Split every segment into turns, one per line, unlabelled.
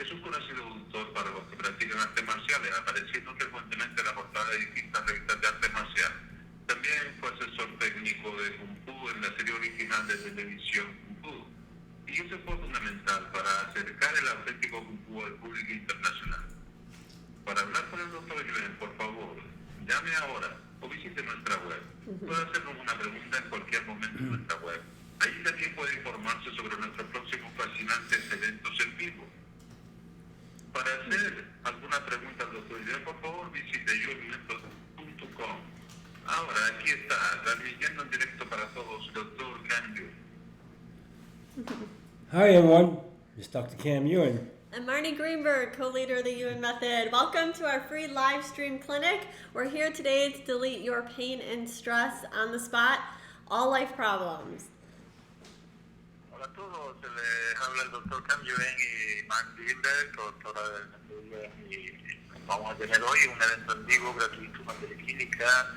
Es un conocido autor para los que practican artes marciales, apareciendo frecuentemente en la portada de distintas revistas de arte marcial. También fue asesor técnico de Kung Fu en la serie original de televisión Kung Fu. Y eso fue fundamental para acercar el auténtico Kung Fu al público internacional. Para hablar con el doctor Yuen, por favor, llame ahora o visite nuestra web. Puede hacernos una pregunta en cualquier momento en nuestra web. Allí también puede informarse sobre nuestros próximos fascinantes eventos en vivo. Para hacer alguna pregunta al doctor Yuen, por favor, visite yourmethod.com. Ahora, aquí está, transmitiendo en directo para todos, Dr. Cam Yuen.
Hi everyone, it's Dr. Cam Ewan.
I'm Marnie Greenberg, co-leader of the Ewan Method. Welcome to our free live stream clinic. We're here today to delete your pain and stress on the spot, all life problems.
Hola a todos, les habla el doctor Cam Yuen y Marnie Greenberg, doctora del Method, y vamos a tener hoy un evento en vivo gratuito de la clínica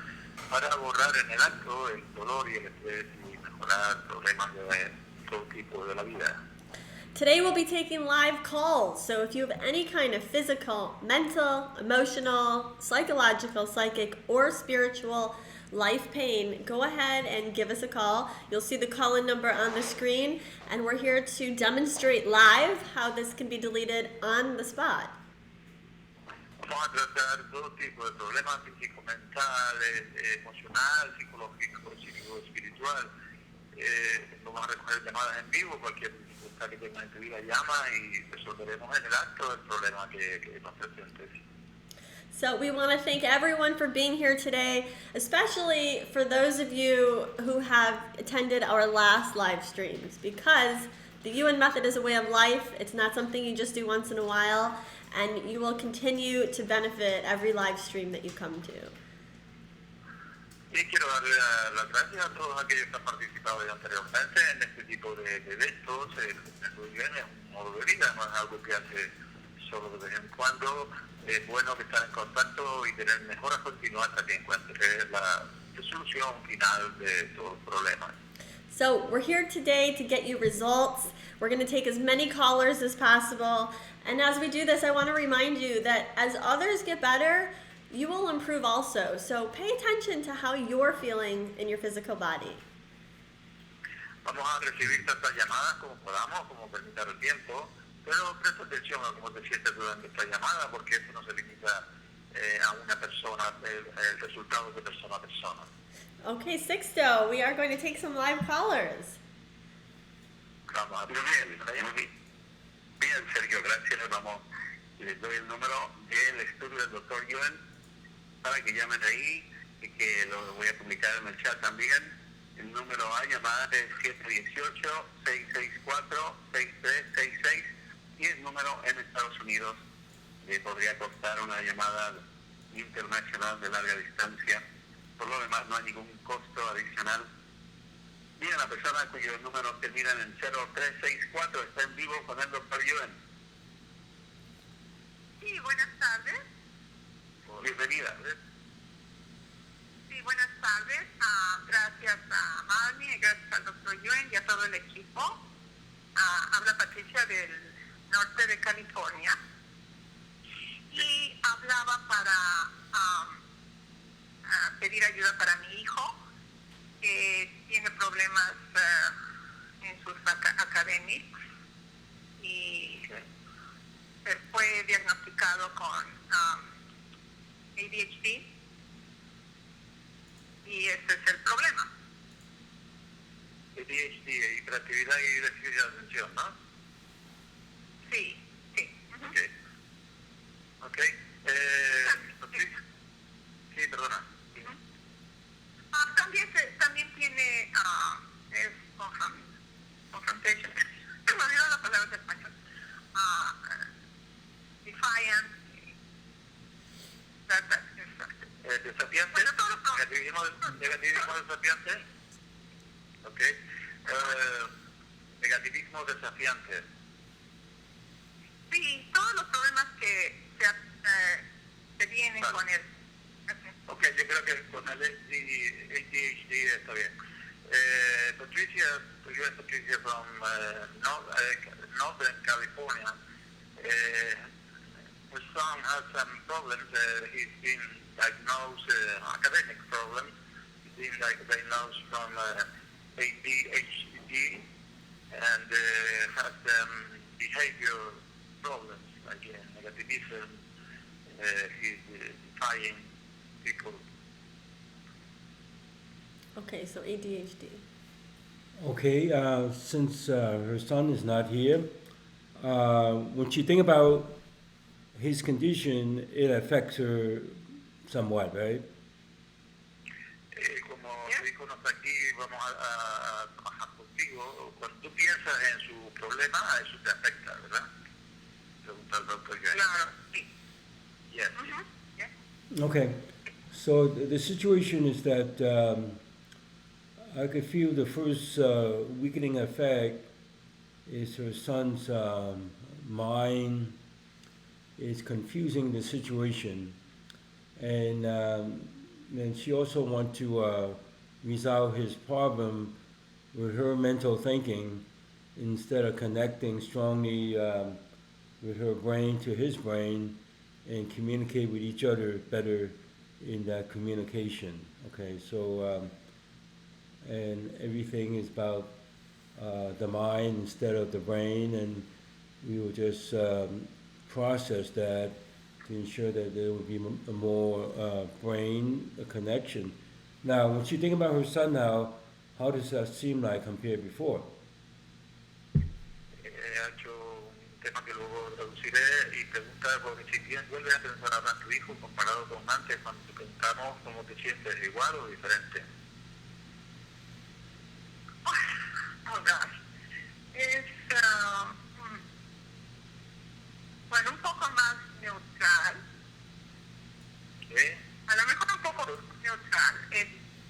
para borrar en el acto el dolor y el estrés y mejorar problemas de todo tipo de la vida.
Today we'll be taking live calls, so if you have any kind of physical, mental, emotional, psychological, psychic, or spiritual life pain, go ahead and give us a call. You'll see the call-in number on the screen, and we're here to demonstrate live how this can be deleted on the spot.
Vamos a tratar todo tipo de problemas físico-mentales, emocional, psicológico, psíquico-espiritual. Vamos a recoger llamadas en vivo, cualquier dificultad que tenga en tu vida llama y resolveremos en el acto el problema que nos presentes.
So we want to thank everyone for being here today, especially for those of you who have attended our last live streams, because the Ewan Method is a way of life. It's not something you just do once in a while, and you will continue to benefit every live stream that you come to.
Y quiero darle las gracias a todos aquellos que han participado ya anteriormente en este tipo de eventos. Muy bien, es un modo de vida, no es algo que hace solo de vez en cuando. Es bueno que estar en contacto y tener mejoras continuas hasta que encuentres la solución final de todos los problemas.
So we're here today to get you results. We're going to take as many callers as possible. And as we do this, I want to remind you that as others get better, you will improve also. So pay attention to how you're feeling in your physical body.
Vamos a recibir tantas llamadas como podamos, como permita el tiempo, pero presta atención a cómo te sientes durante esta llamada, porque esto no se limita a una persona, el resultado de persona a persona.
Okay, Sixto, we are going to take some live callers.
Vamos a bien, Sergio, gracias. Vamos, les doy el número del estudio del doctor Yuen para que llamen ahí y que lo voy a publicar en el chat también. El número a llamar es 718-664-6366 y el número en Estados Unidos podría costar una llamada internacional de larga distancia. Por lo demás, no hay ningún costo adicional. Bien, la persona cuyo número termina en 0364 está en vivo con el doctor Yuen.
Sí, buenas tardes.
Bienvenida.
Sí, buenas tardes. Gracias a Marnie, gracias al doctor Yuen y a todo el equipo. Habla Patricia del norte de California. Y hablaba para pedir ayuda para mi hijo, que tiene problemas en sus académicos y fue diagnosticado con ADHD y ese es el problema.
ADHD, hiperactividad y déficit de atención, ¿no?
Sí, sí.
Ok. Sí, perdona.
También tiene es confrontation. Se me olvidó la palabra en español. Defiance.
Desafiante.
Bueno, todos los
negativismo desafiante. Ok. Negativismo desafiante.
Sí, todos los problemas que se vienen con él.
Ok, yo creo que con el ADHD está bien. Patricia from Northern California
His son has some problems. He's been diagnosed academic problems. He's been diagnosed from ADHD and has behavior problems like negativism. He's defying people.
Okay, so ADHD.
Okay, since her son is not here, when you think about his condition, it affects her somewhat, right?
Como dijo, no está aquí, vamos a trabajar contigo. Cuando tú piensas en su problema, a eso te afecta, ¿verdad? Pregunta el doctor Joel. Claro, sí. Yes. Yeah.
Okay, so the situation is that I could feel the first weakening effect is her son's mind is confusing the situation, and she also wants to resolve his problem with her mental thinking instead of connecting strongly with her brain to his brain and communicate with each other better in that communication. Okay, so and everything is about the mind instead of the brain, and we will just process that to ensure that there will be a more brain connection. Now, when you think about her son now, how does that seem like compared before?
Ha hecho un tema que luego traduciré y pregunta porque si bien vuelve a pensar ahora en tu hijo comparado con antes cuando te preguntamos cómo te sientes, igual o diferente. Oh gosh. Es bueno, un poco más neutral. ¿Qué? A lo mejor un poco neutral.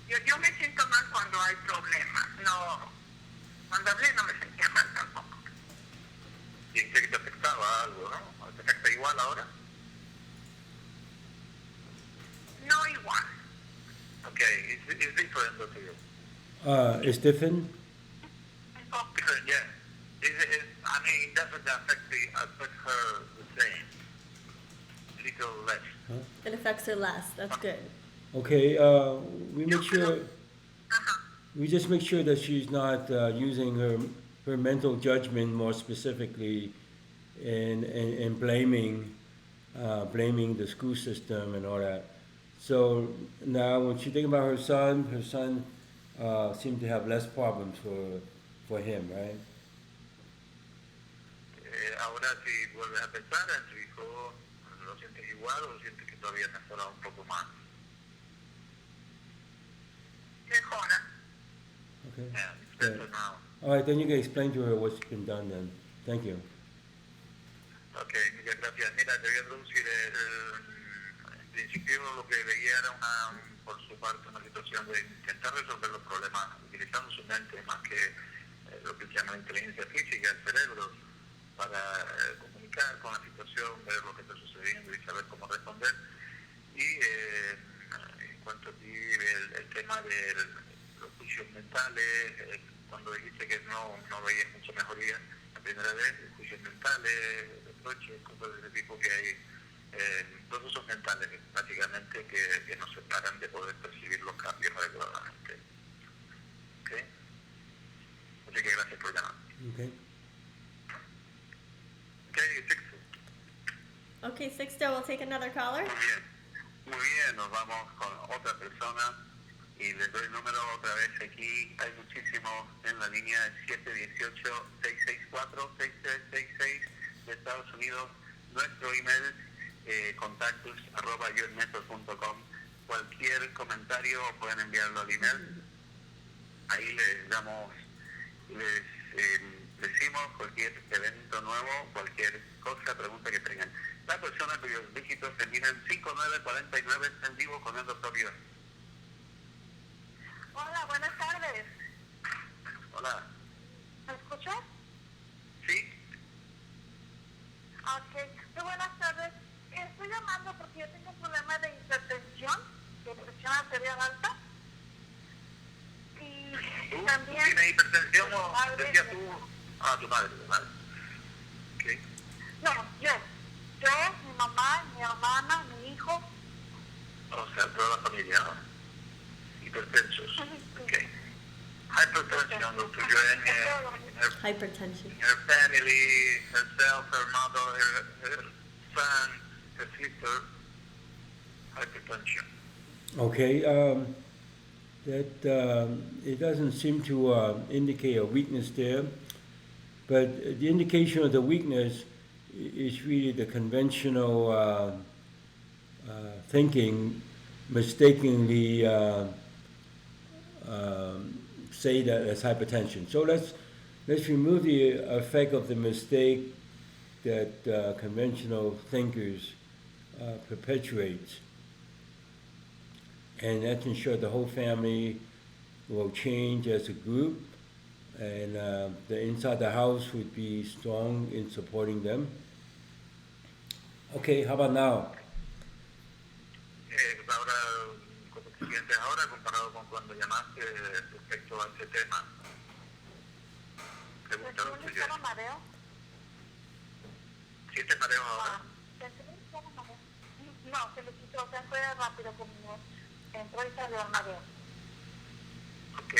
Yo me siento mal cuando hay problemas. No, cuando hablé no me sentía mal tampoco. Dijiste que te afectaba algo, ¿no? ¿Te afecta igual ahora? No igual. Okay, it's different to you.
It's different?
Different, yeah. I mean, it doesn't affect her the same. Little less.
Huh?
It affects her less. That's good.
Okay, we make sure. We just make sure that she's not using her mental judgment more specifically and blaming the school system and all that. So now when she think about her son seemed to have less problems for him, right?
Ahora si vuelves a pensar en tu hijo, ¿lo sientes igual o sientes que todavía mejora un poco más? Mejora.
Okay.
Yeah, it's better now.
All right, then you can explain to her what's been done then. Thank you.
Ok, muchas gracias. Mira, te voy a traducir. En principio lo que veía era por su parte una situación de intentar resolver los problemas utilizando su mente más que lo que se llama inteligencia física, el cerebro, para comunicar con la situación, ver lo que está sucediendo y saber cómo responder. Y en cuanto a ti, el tema de los juicios mentales, cuando dijiste que no veías mucha mejoría la primera vez, juicios mentales, reproches, cosas de ese tipo que hay, procesos mentales básicamente que nos separan de poder percibir los cambios adecuadamente. ¿Ok? Así que gracias por llamar.
Okay.
Okay, Sixto.
Okay, Sixto, we'll take another caller.
Muy bien, nos vamos con otra persona y les doy el número otra vez aquí. Hay muchísimos en la línea 718-664-6366 de Estados Unidos. Nuestro email contactos@yourmethod.com. Cualquier comentario pueden enviarlo al email. Ahí les decimos cualquier evento nuevo, cualquier cosa, pregunta que tengan. La persona cuyos dígitos terminan en 5949 está en vivo con el doctor Dios. Hola, buenas tardes. Hola. ¿Me escuchas? Sí. Ok, muy buenas tardes. Estoy llamando porque yo tengo un problema de hipertensión, de presión arterial alta. Y ¿tú también tienes hipertensión o decías tú? Ah, tu madre. Okay. No,
hermana, mi hijo.
O sea, toda la familia, ¿no? Hipertensos. Okay. Hypertension ocurrió en
Hypertension.
her family, herself, her mother, her son, her sister. Hypertension.
Okay, it doesn't seem to indicate a weakness there, but the indication of the weakness is really the conventional thinking mistakenly say that as hypertension. So let's remove the effect of the mistake that conventional thinkers perpetuate, and that ensures the whole family will change as a group, and the inside the house would be strong in supporting them. Okay, how about now?
Ahora, ¿cómo te sientes ahora comparado con cuando llamaste respecto a este tema? ¿Te gusta lo tuyo?
¿Sientes mareo?
¿Sientes mareo ahora?
No, se le quitó, o sea, fue rápido como entró y salió el mareo.
Ok,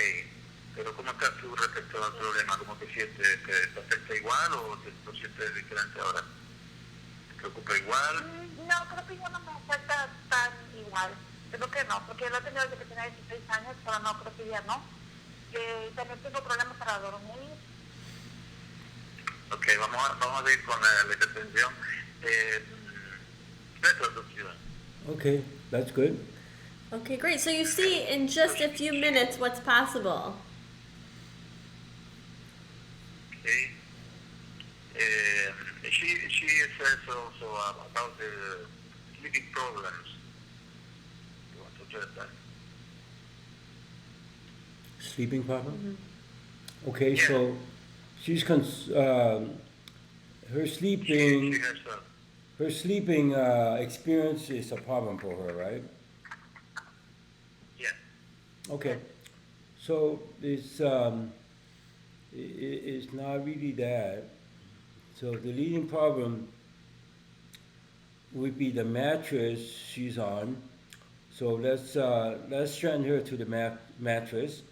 pero ¿cómo estás tú respecto al problema? ¿Cómo te sientes? ¿Te afecta igual o lo sientes diferente ahora? ¿Te preocupa igual?
No, creo que ya no me afecta tan igual. Creo que no, porque lo he tenido desde que tenía 16 años, pero no, creo que ya no. También tengo problemas para dormir.
Ok, vamos a ir con la hipertensión.
Okay, that's good.
Okay, great. So you see in just a few minutes what's possible.
Okay. She says also about the sleeping problems. You want to address that?
Sleeping problem?
Mm-hmm.
Okay,
Yeah.
so she's her sleeping.
She has
Her sleeping experience is a problem for her, right?
yeah.
Okay. So it's not really that. So the leading problem would be the mattress she's on. So let's strand her to the mattress.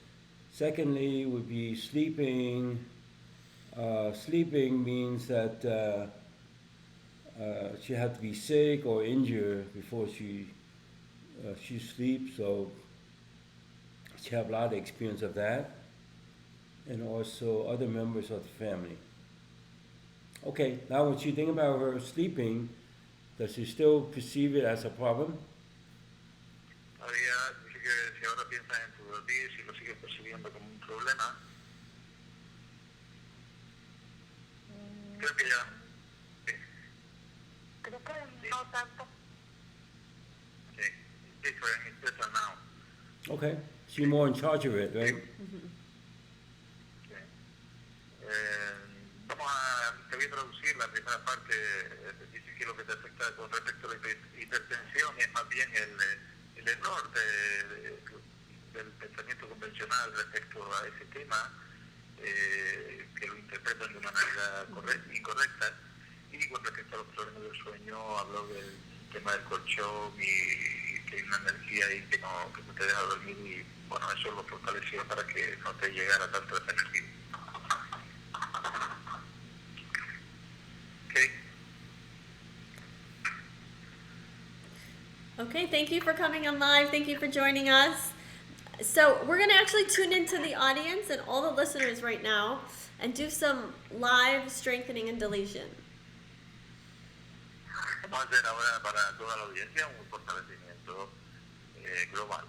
Secondly, would be sleeping. Sleeping means that she had to be sick or injured before she sleeps. So she have a lot of experience of that, and also other members of the family. Okay, now when she think about her sleeping, does she still perceive it as a problem?
Todavía dice que si ahora piensa en tu dormir, si lo sigues percibiendo como un problema, creo que ya.
Creo que no tanto.
Okay. It's different. It's better now.
Okay, she's more in charge of it, right?
Mm-hmm.
Okay. Te voy a traducir la primera parte. Dice que lo que te afecta con respecto a la hipertensión es más bien el error del pensamiento convencional respecto a ese tema, que lo interpretan de una manera incorrecta. Y con respecto a los problemas del sueño, habló del tema del colchón y que hay una energía ahí que no te deja dormir, y bueno, eso lo fortaleció para que no te llegara tanto esa energía. Okay.
Okay, thank you for coming on live. Thank you for joining us. So we're going to actually tune into the audience and all the listeners right now and do some live strengthening and deletion.
Vamos a hacer ahora para toda la audiencia un fortalecimiento global.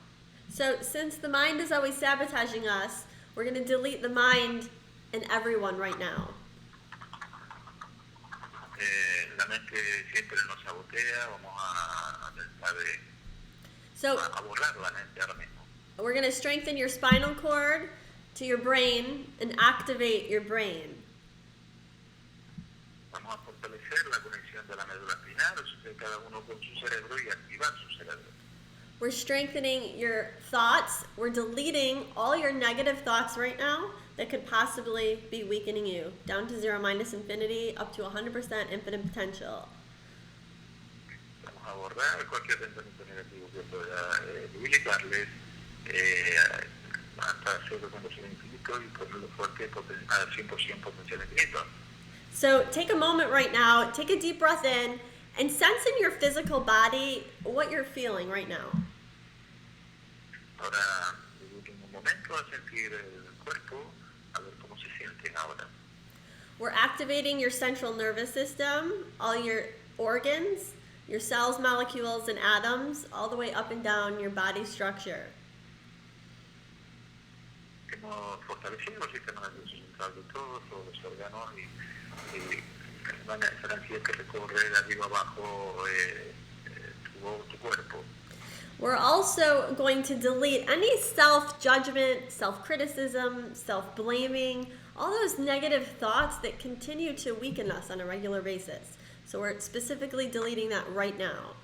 So since the mind is always sabotaging us, we're going to delete the mind and everyone right now.
La mente siempre nos sabotea, vamos a tratar
So
a borrar la mente ahora mismo.
we're going to strengthen your spinal cord to your brain and activate your brain.
Vamos a fortalecer la conexión de la médula espinal, cada uno con su cerebro, y activar su cerebro.
We're strengthening your thoughts. We're deleting all your negative thoughts right now that could possibly be weakening you, down to 0 minus infinity, up to 100% infinite potential.
Vamos a borrar cualquier pensamiento negativo que pueda debilitarles hasta hacerlo con potencial infinito y ponerlo fuerte al 100% potencial infinito.
So take a moment right now, take a deep breath in, and sense in your physical body what you're feeling right now.
Ahora, en un momento a sentir el cuerpo, a ver cómo se sienten ahora.
We're activating your central nervous system, all your organs, your cells, molecules, and atoms, all the way up and down your body structure.
Hemos fortalecido el sistema nervioso central de todos los órganos y esa energía que recorre de arriba abajo tu cuerpo.
We're also going to delete any self-judgment, self-criticism, self-blaming, all those negative thoughts that continue to weaken us on a regular basis. So we're specifically deleting that right now.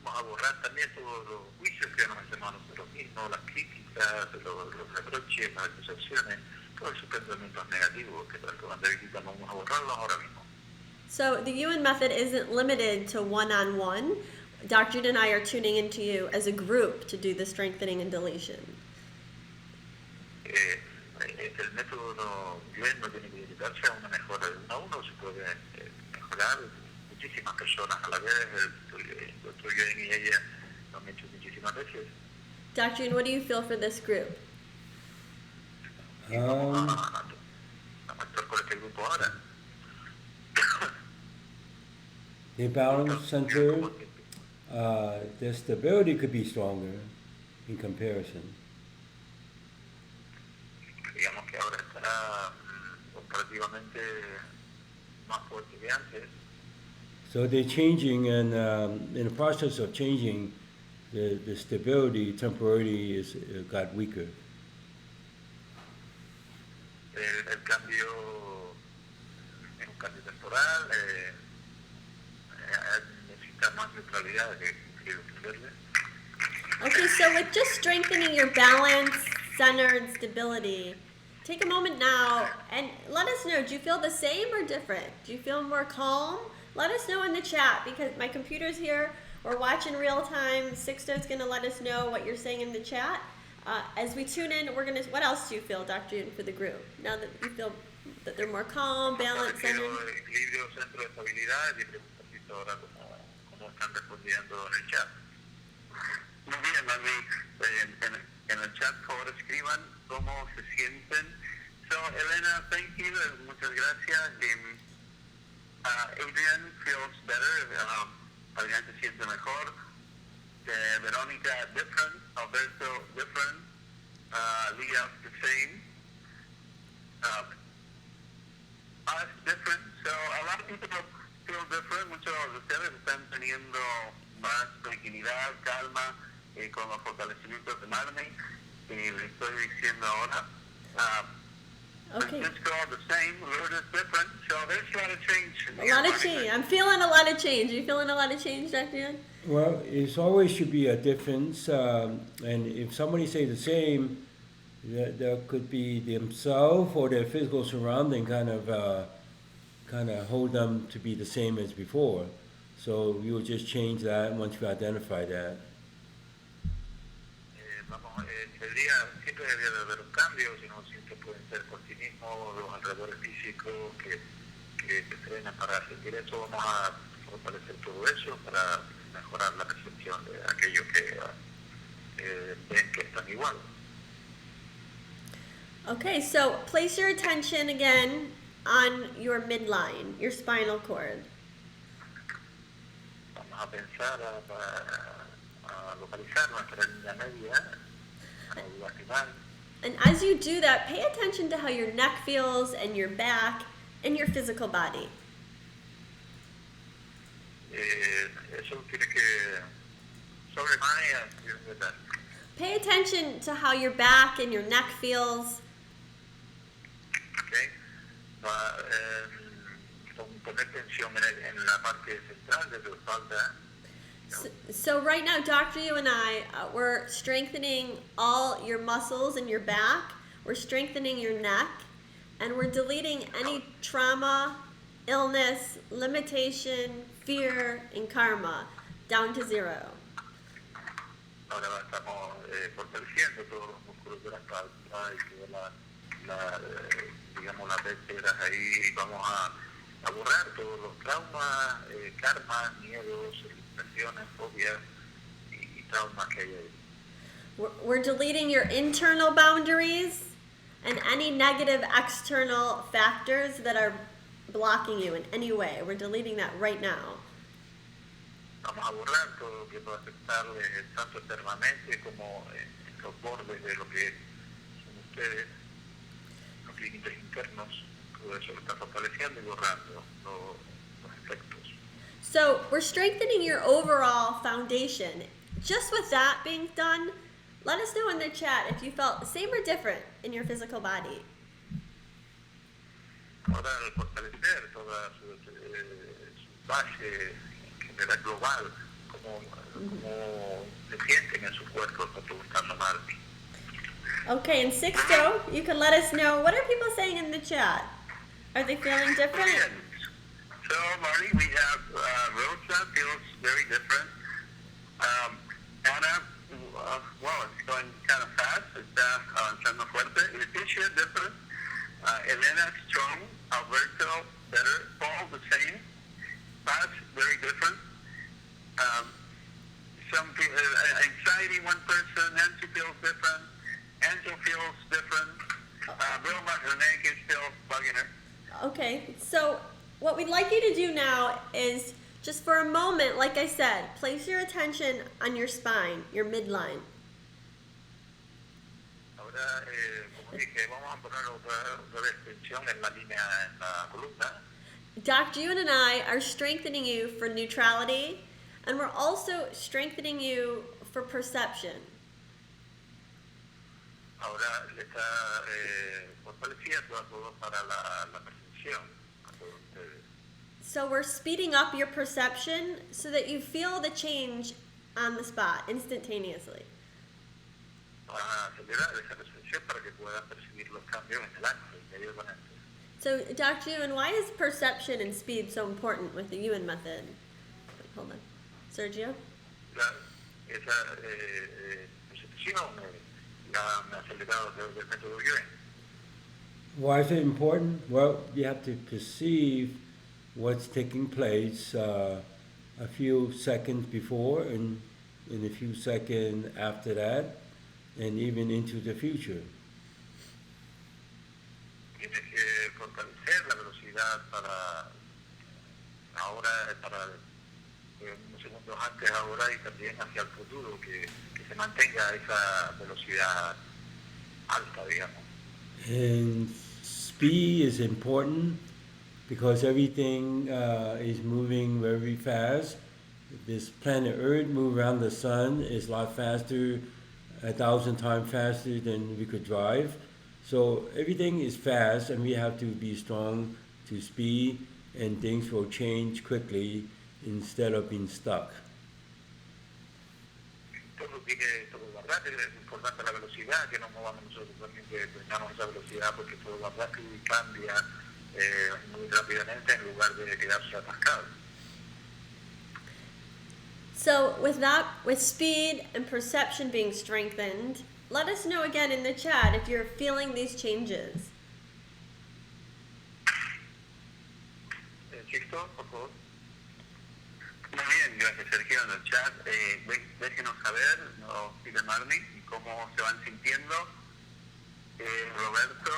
Vamos a borrar también todos los juicios que nos hacemos a nosotros mismos, las críticas, los reproches, las acusaciones, todos esos pensamientos negativos que tanto van debilitando, vamos a borrarlos ahora mismo.
So the UN method isn't limited to one-on-one. Dr. Jude and I are tuning into you as a group to do the strengthening and deletion.
El método no tiene que limitarse a una mejora de uno a uno, se puede mejorar muchísimas personas a la vez. El doctor Jane y ella lo han hecho muchísimas veces.
Dr. Jude, what do you feel for this group?
Y vamos a actuar con este grupo ahora.
The balance center, their stability could be stronger in comparison.
Digamos que ahora estará comparativamente más fuerte que antes.
So they're changing, and in the process of changing, the stability temporarily got weaker.
El cambio es un cambio temporal, necesita más neutralidad que entenderle.
Okay, so with just strengthening your balance, center, and stability, take a moment now and let us know, do you feel the same or different? Do you feel more calm? Let us know in the chat, because my computer's here. We're watching real time. Sixto's going to let us know what you're saying in the chat. As we tune in, what else do you feel, Dr. June, for the group? Now that you feel that they're more calm, balanced, centered?
Equilibrio, centro de estabilidad, y pregunto ahora cómo están respondiendo en el chat. Muy bien, Mami, en el chat, por favor, escriban cómo se sienten. So, Elena, thank you, muchas gracias. Adrian feels better, Adrián se siente mejor. Verónica, different. Alberto, different. Leah, the same. Us, different. So, a lot of people feel different. Muchos de ustedes están teniendo más tranquilidad, calma, con los fortalecimientos de Marnie. Y le estoy diciendo ahora.
Okay.
Francisco, the same. Lourdes, different. So, there's a lot of change.
A lot of change. I'm feeling a lot of change. Are you feeling a lot of change, Dr. June?
Well, it always should be a difference, and if somebody say the same, there could be themselves or their physical surrounding kind of hold them to be the same as before. So you'll just change that once you identify that.
Siempre debería de haber un cambio, si no siempre pueden ser por ti mismo, los alrededores físicos que te frenan para sentir eso. Vamos a fortalecer todo eso para mejorar la percepción de aquellos que ven que están igual.
Okay, so place your attention again on your midline, your spinal cord.
Vamos a pensar, a localizar nuestra línea media, a la final.
And as you do that, pay attention to how your neck feels and your back and your physical body.
Eso tiene que sobre Maya.
Pay attention to how your back and your neck feels.
Okay. Poner tensión en la parte central de tu espalda.
So right now, Dr. You and I, we're strengthening all your muscles in your back. We're strengthening your neck. And we're deleting any trauma, illness, limitation, fear, and karma down to 0.
Ahora estamos fortaleciendo todos los músculos de la espalda y todas digamos, las vértebras ahí. Vamos a borrar todos los traumas, karmas, miedos, limitaciones, fobias y traumas que hay ahí.
We're deleting your internal boundaries and any negative external factors that are blocking you in any way. We're deleting that right now.
Vamos a borrar todo lo que pueda afectarle tanto externamente como en los bordes de lo que son ustedes, los límites internos. Todo eso lo está fortaleciendo y borrando los efectos.
So we're strengthening your overall foundation. Just with that being done, let us know in the chat if you felt the same or different in your physical body.
Ahora, al fortalecer toda su base general global, como se sienten en su cuerpo cuando están normal.
Okay, and Sixto, you can let us know, what are people saying in the chat? Are they feeling different?
So, Marty, we have Rosa feels very different. Ana, wow, it's going kind of fast. Está avanzando fuerte. Leticia, different. Elena, strong. Alberto, better. Paul, the same. Paz, very different. Some people, anxiety, one person. Nancy feels different. Angel feels different. Vilma, her neck is still bugging her.
Okay, so what we'd like you to do now is, just for a moment, like I said, place your attention on your spine, your midline.
Ahora, como dije, vamos a poner otra vez tensión en la línea, en la columna.
Dr. Ewan and I are strengthening you for neutrality, and we're also strengthening you for perception.
Ahora le está fortaleciendo a todos para la percepción, a todos ustedes.
So we're speeding up your perception so that you feel the change on the spot, instantaneously.
Van a acelerar esa percepción para que puedan percibir los cambios en el acto inmediatamente.
So, Dr. Ewan, why is perception and speed so important with the Ewan method? Hold on. Sergio?
Esa percepción la han acelerado desde el método Ewing.
Why is it important? Well, you have to perceive what's taking place a few seconds before and in a few seconds after that, and even into the future.
Tienes que fortalecer la velocidad para ahora, para unos segundos antes, ahora y también hacia el futuro, que se mantenga esa velocidad alta, digamos.
And speed is important because everything is moving very fast. This planet Earth move around the sun is a lot faster, 1,000 times faster than we could drive. So everything is fast, and we have to be strong to speed, and things will change quickly instead of being stuck.
Todo va rápido, es importante la velocidad, que no movamos nosotros también, que tengamos esa velocidad, porque todo va rápido y cambia muy rápidamente en lugar de quedarse atascado.
So, with speed and perception being strengthened, let us know again in the chat if you're feeling these changes.
Chisto, por favor. Muy bien, gracias Sergio en el chat. Déjenos saber, no pide Marnie, cómo se van sintiendo Roberto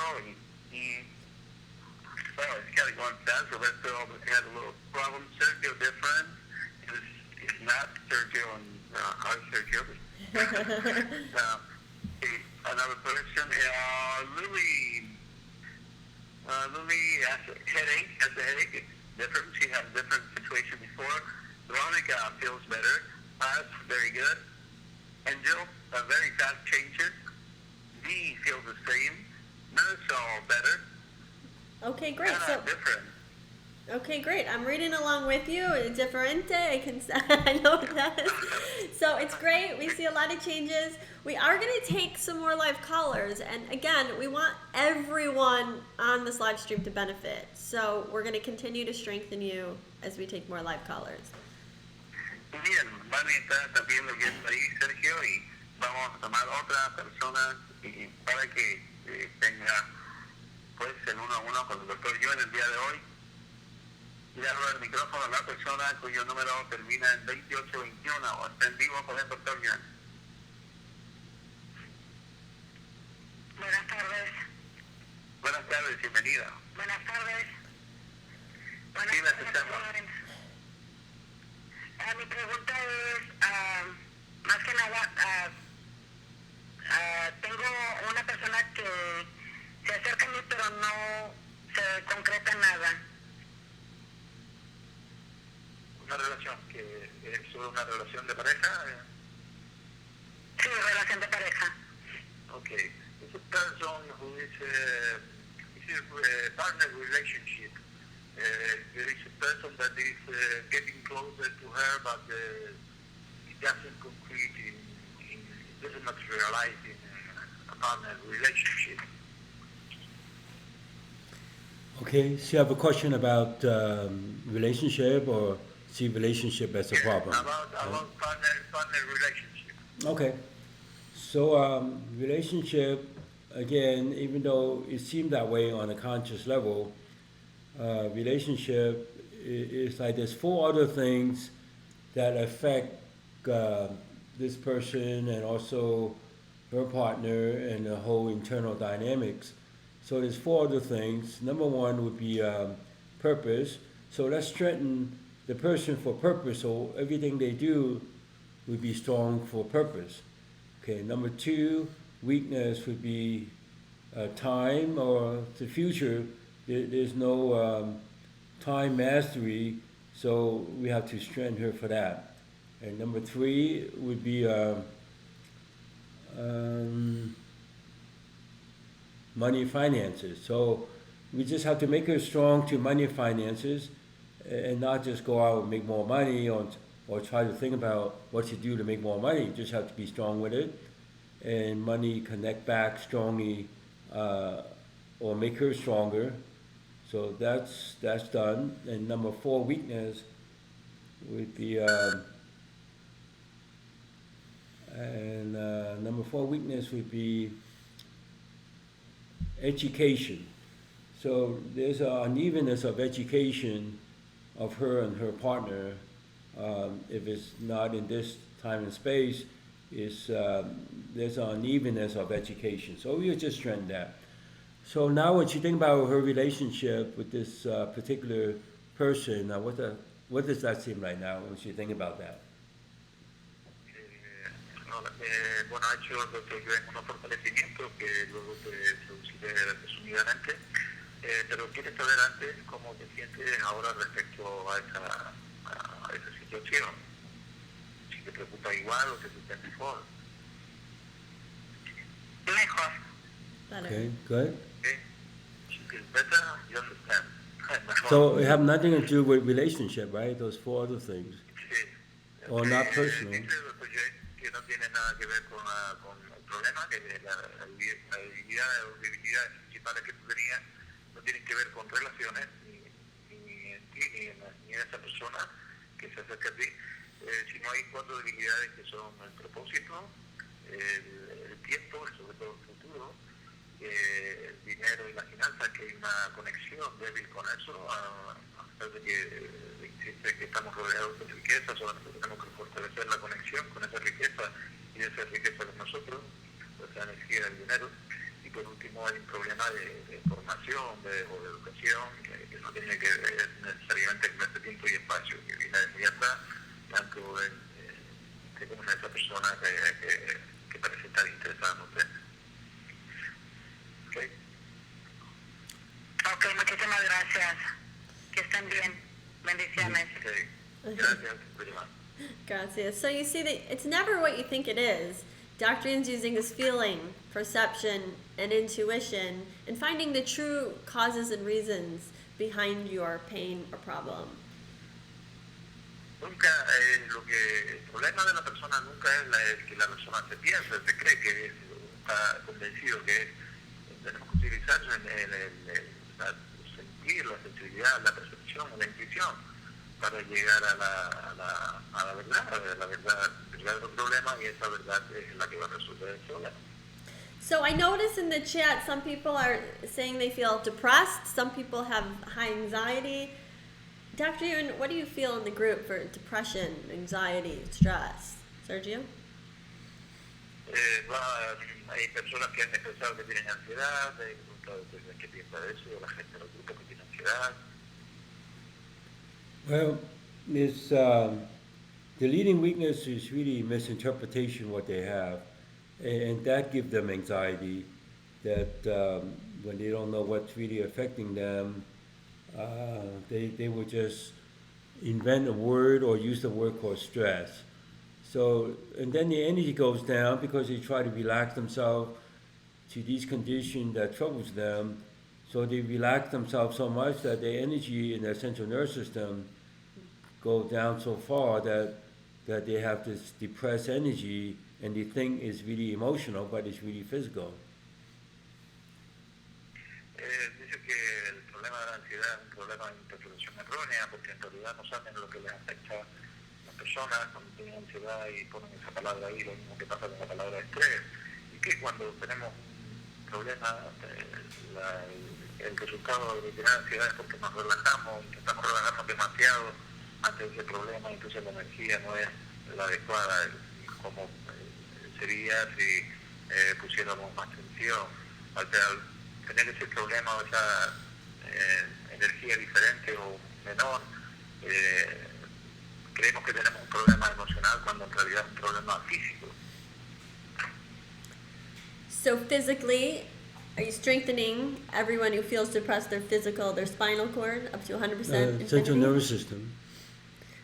y well, it's kind of going fast. Roberto had a little problem. Sergio different. It's not Sergio and our Sergio. Another person, Lily has a headache. It's different. She had a different situation before. Veronica feels better. Us, very good. Angel, a very fast changes. D feels the same. Nurse, all better.
Okay, great.
Different.
Okay, great. I'm reading along with you. Differente, I can I know that. So it's great. We see a lot of changes. We are going to take some more live callers, and again, we want everyone on this live stream to benefit. So we're going to continue to strengthen you as we take more live callers.
Bien, van a estar también leyendo ahí, Sergio, y vamos a tomar otra persona y para que tenga pues el uno a uno con el doctor. Yo en el día de hoy le abro el micrófono a la persona cuyo número termina en 2821 o está en vivo con el doctor John.
Buenas tardes.
Buenas tardes, bienvenida.
Buenas tardes. Buenas
Sí, la
tardes,
escuchamos.
Lorena. Mi pregunta es, más que nada, tengo una persona que se acerca a mí pero no se concreta nada.
Una relación que es una relación de pareja.
Sí, relación de pareja.
Okay. It's a person who is a partner relationship. There is a person that is getting closer to her, but it doesn't concrete it doesn't materialize in a partner relationship.
Okay, so you have a question about relationship, or see relationship as a problem?
About partner relationship.
Okay, so relationship, again, even though it seemed that way on a conscious level, relationship is like there's four other things that affect this person and also her partner and the whole internal dynamics. So there's four other things. Number one would be purpose. So let's strengthen the person for purpose. So everything they do would be strong for purpose. Okay. Number two, weakness would be time or the future. There's no time mastery, so we have to strengthen her for that. And number three would be money finances. So we just have to make her strong to money finances and not just go out and make more money or try to think about what to do to make more money. You just have to be strong with it. And money connect back strongly or make her stronger. So that's done. And number four, weakness would be number four weakness would be education. So there's an unevenness of education of her and her partner. If it's not in this time and space, there's an unevenness of education. So we'll just strengthen that. So now when you think about her relationship with this particular person, now what does that seem like now when you think about that?
Bueno, ha hecho el doctor Joen unos fortalecimientos que luego te traduciré resumidamente, pero quiero saber antes cómo te sientes ahora respecto a esa situación. Si te preocupa igual o te sientes mejor.
Mejor.
Better.
Okay, good.
Okay. She feels better, you understand. Mejor.
So it have nothing to do with relationship, right? Those four other things.
Sí.
Or not personal.
Dice el doctor Joen que no tiene nada que ver con el problema, que la debilidad o debilidades principales que tú tenías no tienen que ver con relaciones, ni en ti, ni en esa persona que se acerca a ti, sino hay cuatro debilidades que son el propósito, el tiempo, y sobre todo el futuro, el dinero y las finanzas, que hay una conexión débil con eso, a pesar de que estamos rodeados de riqueza, solamente tenemos que fortalecer la conexión con esa riqueza y esa riqueza de nosotros, esa energía del dinero. Y por último hay un problema de formación o de educación que no tiene que ver necesariamente con este tiempo y espacio, que viene de muy atrás, tanto como en esa persona que parece estar interesada en usted. Okay.
Ok, muchísimas gracias. Que estén bien. Bendiciones.
Okay. Gracias, very much.
Gracias. So you see that it's never what you think it is. Dr. Yin's using his feeling, perception, and intuition, and finding the true causes and reasons behind your pain or problem.
Nunca el problema de la persona nunca es el que la persona se piensa, se cree que está convencido que tenemos que utilizar sentir, la sensibilidad, la percepción, la intuición para llegar a la verdad del problema, y esa verdad es la que va a resolver el problema.
So I notice in the chat some people are saying they feel depressed, some people have high anxiety. Dr. Ewan, what do you feel in the group for depression, anxiety, stress? Sergio?
Hay personas que han expresado que tienen ansiedad, hay preguntado qué piensa de eso, la gente del grupo que tiene ansiedad.
Well, it's, the leading weakness is really misinterpretation what they have, and that gives them anxiety, that when they don't know what's really affecting them, they will just invent a word or use the word called stress. So, and then the energy goes down because they try to relax themselves to these conditions that troubles them. So they relax themselves so much that their energy in their central nervous system go down so far that they have this depressed energy, and they think it's really emotional, but it's really physical.
Dice que el problema de la ansiedad es un problema de interpretación errónea, porque en realidad no saben lo que les afecta a las personas cuando tienen ansiedad y ponen esa palabra ahí, lo mismo que pasa con la palabra estrés, y que cuando tenemos un problema, el resultado de tener ansiedad es porque nos relajamos, intentamos relajarnos demasiado ante ese problema, y entonces la energía no es la adecuada, como sería si pusiéramos más tensión. Al tener ese problema o esa energía diferente o menor, creemos que tenemos un problema emocional cuando en realidad es un problema físico.
So physically, are you strengthening everyone who feels depressed, their physical, their spinal cord up to 100%?
Central nervous system.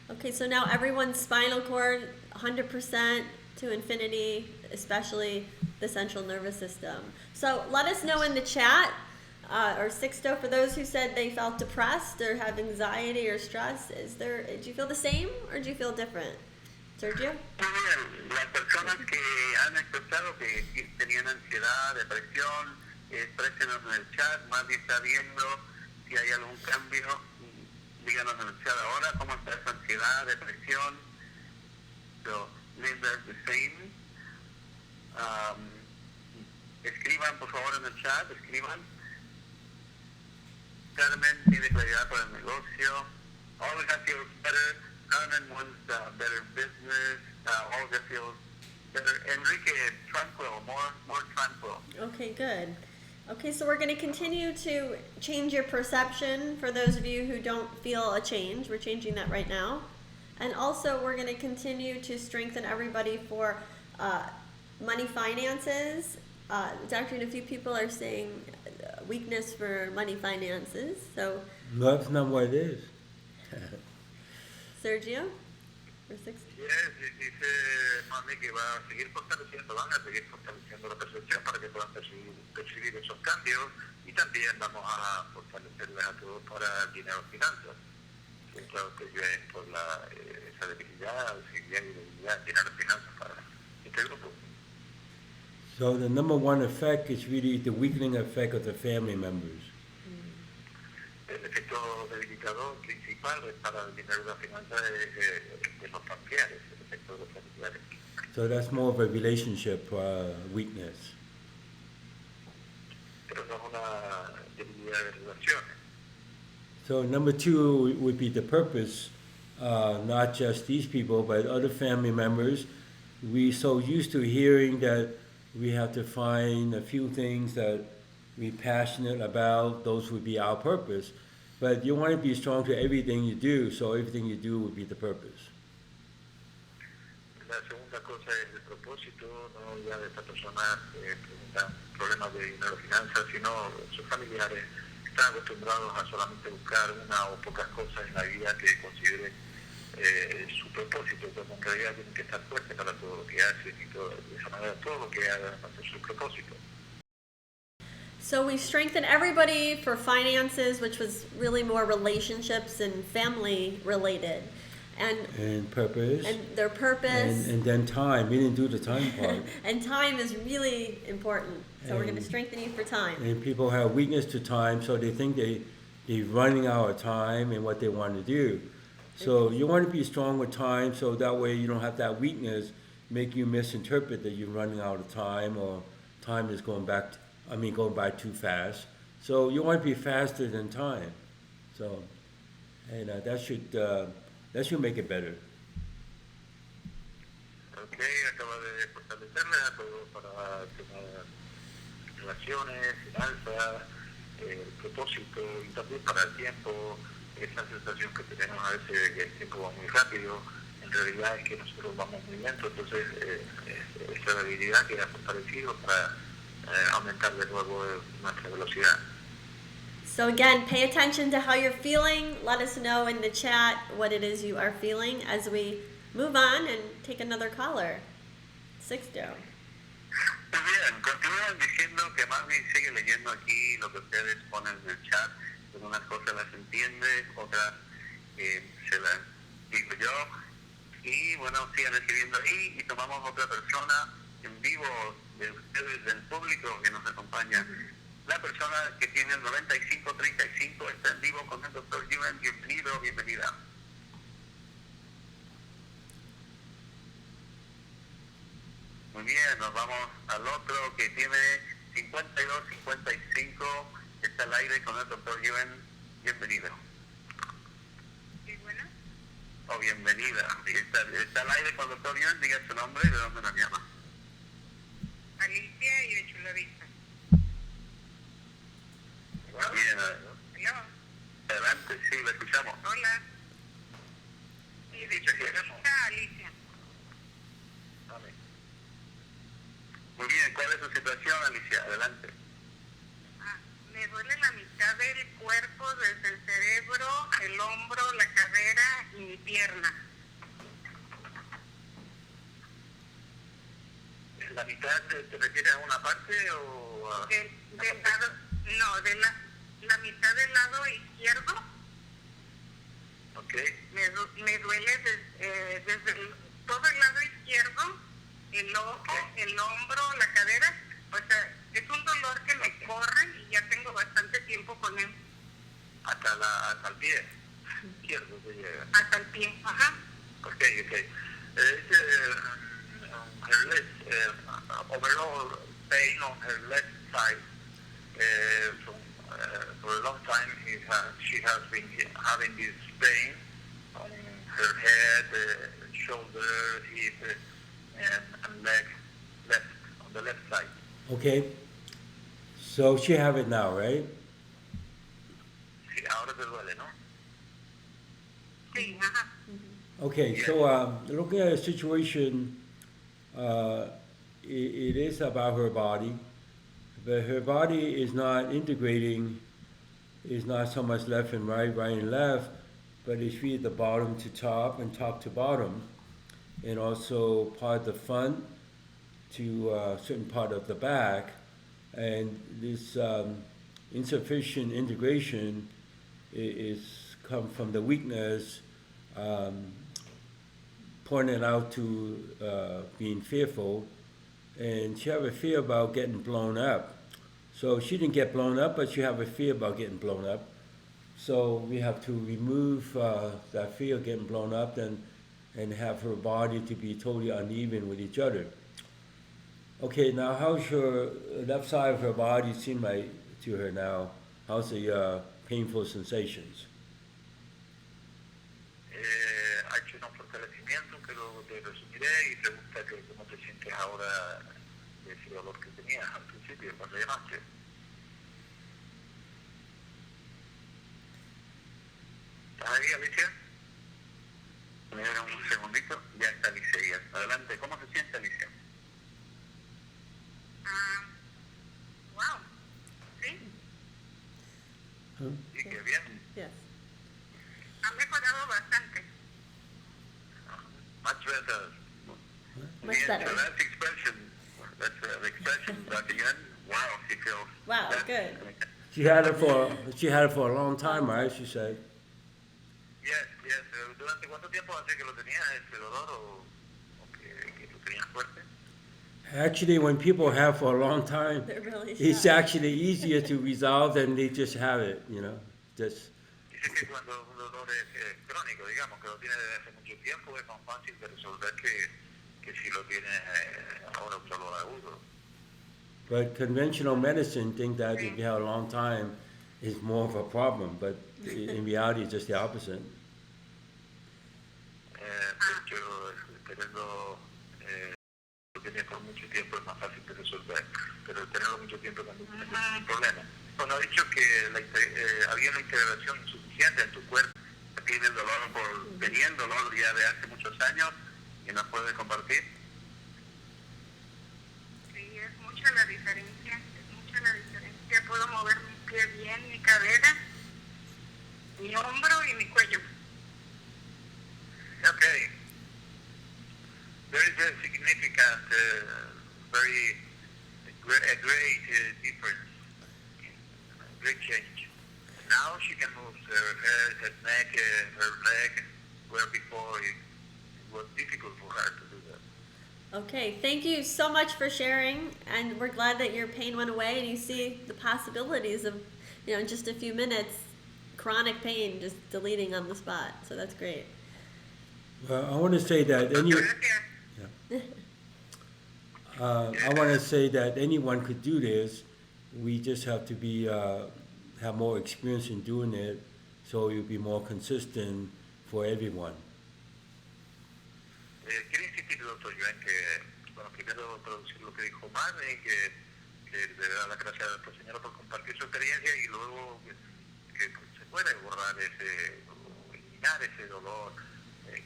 Okay, so now everyone's spinal cord 100% to infinity, especially the central nervous system. So let us know in the chat, or Sixto, for those who said they felt depressed or have anxiety or stress, do you feel the same or do you feel different? Sergio?
Las personas que han expresado que tenían ansiedad, depresión, expresenos en el chat, Mandy está viendo si hay algún cambio, díganos en el chat ahora cómo está esa ansiedad, depresión. So, Linda is the same. Escriban por favor en el chat, escriban. Carmen tiene claridad para el negocio. Olga feels better. Carmen wants better business. Olga feels better. Enrique, tranquil, more tranquil.
Okay, good. Okay, so we're going to continue to change your perception for those of you who don't feel a change. We're changing that right now. And also we're going to continue to strengthen everybody for money finances. Doctor, and a few people are saying weakness for money finances. So
No, that's not what it is.
Sergio? Or six?
Yes, dice Mami que va a seguir fortaleciendo, van a seguir fortaleciendo la percepción para que puedan percibir esos cambios, y también vamos a fortalecerles a todos para dinero y finanzas. Claro que vienen por esa debilidad, sensibilidad y debilidad, dinero y finanzas para este grupo.
So the number one effect is really the weakening effect of the family members.
El efecto debilitador principal para el dinero y las finanzas es de los familiares, el efecto de los familiares.
So that's more of a relationship weakness.
Pero no es una debilidad de relaciones.
So number two would be the purpose, not just these people, but other family members. We're so used to hearing that we have to find a few things that we're passionate about. Those would be our purpose. But you want to be strong to everything you do, so everything you do would be the purpose.
La segunda cosa es el propósito, no ya de esta persona que preguntan problemas de dinero y finanzas, sino sus familiares están acostumbrados a solamente buscar una o pocas cosas en la vida que consideren su propósito, pero en realidad tienen que estar fuertes para todo lo que hacen, y todo, de esa manera todo lo que hagan va a ser su propósito.
So we strengthened everybody for finances, which was really more relationships and family related,
And purpose.
and their purpose.
And then time. We didn't do the time part.
And time is really important. So we're going to
And-
strengthen you for time.
And people have weakness to time, so they think they're running out of time and what they want to do. So you want to be strong with time, so that way you don't have that weakness make you misinterpret that you're running out of time or time is going by too fast. So you want to be faster than time. So, and that should make it better.
Ok, acaba de fortalecerles a todos para tener relaciones, finanzas, propósito y también para el tiempo, esa sensación que tenemos a veces de que el tiempo va muy rápido, en realidad es que nosotros vamos muy lento, entonces esa habilidad que ha fortalecido para aumentar de nuevo nuestra velocidad.
So again, pay attention to how you're feeling. Let us know in the chat what it is you are feeling as we move on and take another caller. Sixto.
Muy bien, continúan diciendo que Magdi sigue leyendo aquí lo que ustedes ponen en el chat. Algunas cosas las entiende, otras se las digo yo. Y bueno, sigan escribiendo ahí y tomamos otra persona en vivo de ustedes, del público que nos acompaña. La persona que tiene el 9535 está en vivo con el doctor Yuan. Bienvenido, bienvenida. Muy bien, nos vamos al otro que tiene 5255, está al aire con el doctor Yuan. Bienvenido.
Sí, bueno.
O bienvenida. Está al aire con el doctor Yuan, diga su nombre y de dónde nos llama.
Alicia y de Chulavista.
Bien,
Hello.
adelante, sí, la escuchamos.
Hola. Sí, de Chulavista, Alicia.
Vale. Muy bien, ¿cuál es su situación, Alicia? Adelante.
Me duele la mitad del cuerpo, desde el cerebro, el hombro, la cadera y mi pierna.
¿La mitad te refieres a una parte o a...?
Del lado, no, de la mitad del lado izquierdo.
Ok.
Me duele desde todo el lado izquierdo, el ojo, el hombro, la cadera. O sea, es un dolor que me corre y ya tengo bastante tiempo con él.
Hasta el pie izquierdo te llega.
Hasta el pie, ajá.
Ok. Her left, overall pain on her left side. For a long time she has been having this pain on her head, shoulder, hip, and leg, on the left side.
Okay. So she have it now, right?
Sí, ahora te duele, ¿no?
Sí, ajá.
Okay, so looking at the situation, it is about her body, but her body is not integrating, is not so much left and right, right and left, but it's really the bottom to top and top to bottom, and also part of the front to a certain part of the back, and this insufficient integration is come from the weakness pointed out to being fearful, and she have a fear about getting blown up. So she didn't get blown up, but she have a fear about getting blown up. So we have to remove that fear of getting blown up and have her body to be totally uneven with each other. Okay, now how's her left side of her body seem like to her now? How's the painful sensations?
Ha hecho unos fortalecimientos que luego te resumiré y pregunta que cómo te sientes ahora de ese dolor que tenías al principio cuando llamaste. ¿Estás ahí, Alicia? Me da un segundito. Ya está Alicia. Adelante. ¿Cómo se siente, Alicia?
Wow. Sí,
Sí, qué bien.
Yes.
ha mejorado bastante.
Much better.
Much
Bien,
better.
so that's the expression, Dr. Yuan. Wow. wow, she feels.
Wow, good.
She had it for a long time, right? She said.
Yes, yes. ¿Durante cuánto tiempo hace que lo tenía ese dolor o que lo tenía fuerte?
Actually, when people have for a long time,
They're really
it's
shy.
actually easier to resolve than they just have it, you know. Just
Dice que cuando un dolor es crónico, digamos, que lo tiene desde hace mucho tiempo, es más fácil de resolver que si lo tiene ahora un dolor agudo.
but conventional medicine think that if you have a long time, it's more of a problem. But in reality, it's just the opposite.
Tenerlo lo tiene por mucho tiempo es más fácil de resolver, pero el tenerlo mucho tiempo también es un problema. Bueno, ha dicho que había una integración insuficiente en tu cuerpo, tiene dolor tenía el dolor ya de hace muchos años y nos puede compartir.
Sí, es mucha la diferencia, es mucha la diferencia. Puedo mover mi pie bien, mi cadera, mi hombro y mi cuello.
Okay. There is a significant, a great difference, a great change. Now she can move her head, her neck, her leg, where before it was difficult for her to do that.
Okay, thank you so much for sharing, and we're glad that your pain went away and you see the possibilities of, in just a few minutes, chronic pain just deleting on the spot. So that's great.
Well, I want to say that I want to say that anyone could do this. We just have to be have more experience in doing it, so you'll be more consistent for everyone.
Quiero insistir, doctor Joan, que, bueno, primero traducir lo que dijo Mar, que le da las gracias a nuestra señora por compartir su experiencia y luego que se puede borrar o eliminar ese dolor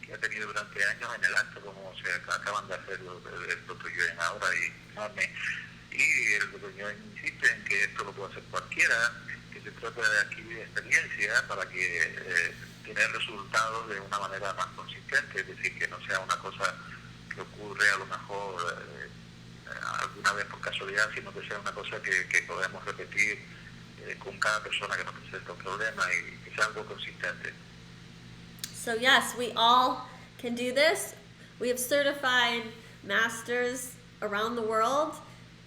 que ha tenido durante años en el acto, como se acaban de hacer el doctor Joan ahora y el doctor Joan insiste en que esto lo puede hacer cualquiera, que se trata de adquirir experiencia para que tener resultados de una manera más consistente, es decir, que no sea una cosa que ocurre a lo mejor alguna vez por casualidad, sino que sea una cosa que podemos repetir con cada persona que nos presenta un problema y que sea algo consistente.
So yes, we all can do this. We have certified masters around the world,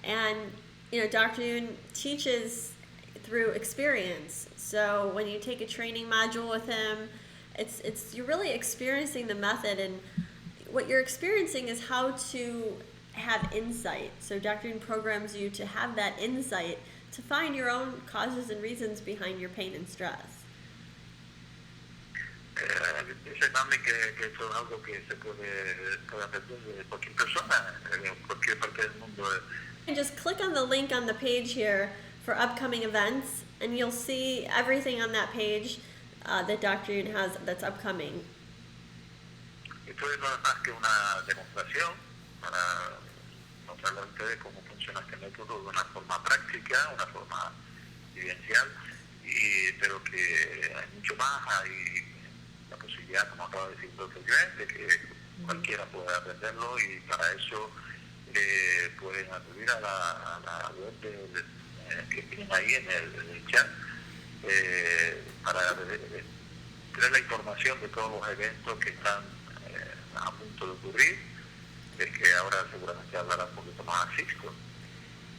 and Dr. Yoon teaches through experience. So when you take a training module with him, you're really experiencing the method, and what you're experiencing is how to have insight. So Dr. Yoon programs you to have that insight to find your own causes and reasons behind your pain and stress.
Dice Mami que eso es algo que se puede aprender de cualquier persona en cualquier parte del mundo.
And just click on the link on the page here for upcoming events, and you'll see everything on that page that Dr. Yoon has that's upcoming.
Esto no es más que una demostración para mostrarle a ustedes cómo funciona este método de una forma práctica, una forma vivencial, pero que hay mucho más, hay la posibilidad, como acaba de decir el doctor Joan, de que cualquiera pueda aprenderlo, y para eso pueden acudir a la web que tienen ahí en el chat para tener la información de todos los eventos que están a punto de ocurrir, que ahora seguramente hablará un poquito más a Sixto.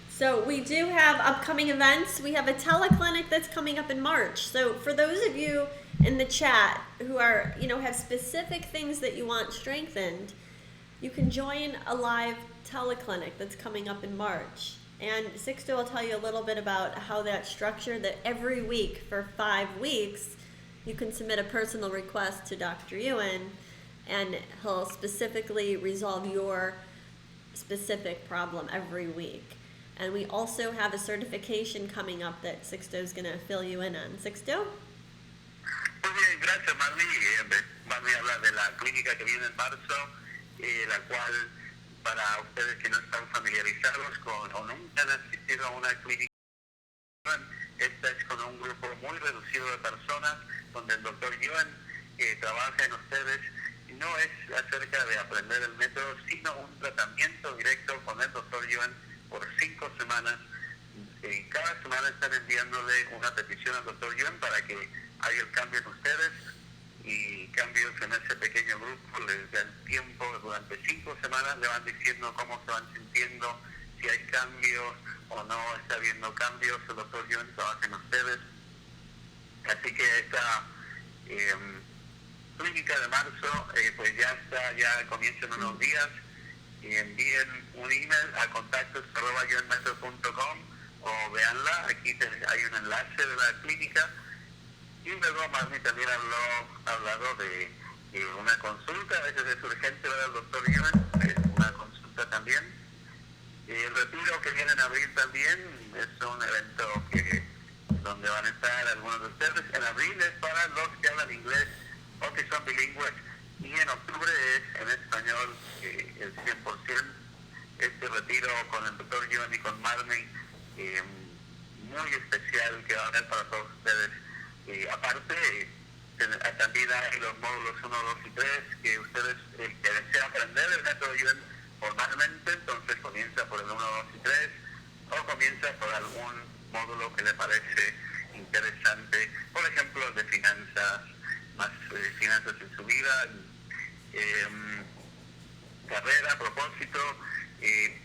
So we do have upcoming events. We have a teleclinic that's coming up in March. So for those of you in the chat who are, have specific things that you want strengthened, you can join a live teleclinic that's coming up in March. And Sixto will tell you a little bit about how that's structured, that every week for 5 weeks, you can submit a personal request to Dr. Ewan, and he'll specifically resolve your specific problem every week. And we also have a certification coming up that Sixto's going to fill you in on. Sixto?
Muy bien, gracias, Marley. Marley habla de la clínica que viene en marzo, la cual, para ustedes que no están familiarizados con o nunca han asistido a una clínica, esta es con un grupo muy reducido de personas, donde el doctor Yuan trabaja en ustedes. No es acerca de aprender el método, sino un tratamiento directo con el doctor Yuan por 5 semanas cada semana están enviándole una petición al doctor Yuen para que haya el cambio en ustedes y cambios en ese pequeño grupo. Les dan tiempo durante 5 semanas, le van diciendo cómo se van sintiendo, si hay cambios o no está habiendo cambios. El doctor Yuen trabaja en ustedes. Así que esta clínica de marzo pues ya está, ya comienza en unos días. Y envíen un email a contactos@yoenmethod.com o veanla, aquí hay un enlace de la clínica. Y luego Marmi también hablado de una consulta, a veces es urgente ver al doctor Yuen, es una consulta también. El retiro que viene en abril también es un evento donde van a estar algunos de ustedes. En abril es para los que hablan inglés o que son bilingües, y en octubre es en español el 100%. Este retiro con el doctor Yuen y con Marmi, muy especial, que va a haber para todos ustedes. Aparte, también hay los módulos 1, 2 y 3, que ustedes, el que desea aprender el método Yuen formalmente, entonces comienza por el 1, 2 y 3, o comienza por algún módulo que le parece interesante, por ejemplo, el de finanzas, más finanzas en su vida, carrera, propósito.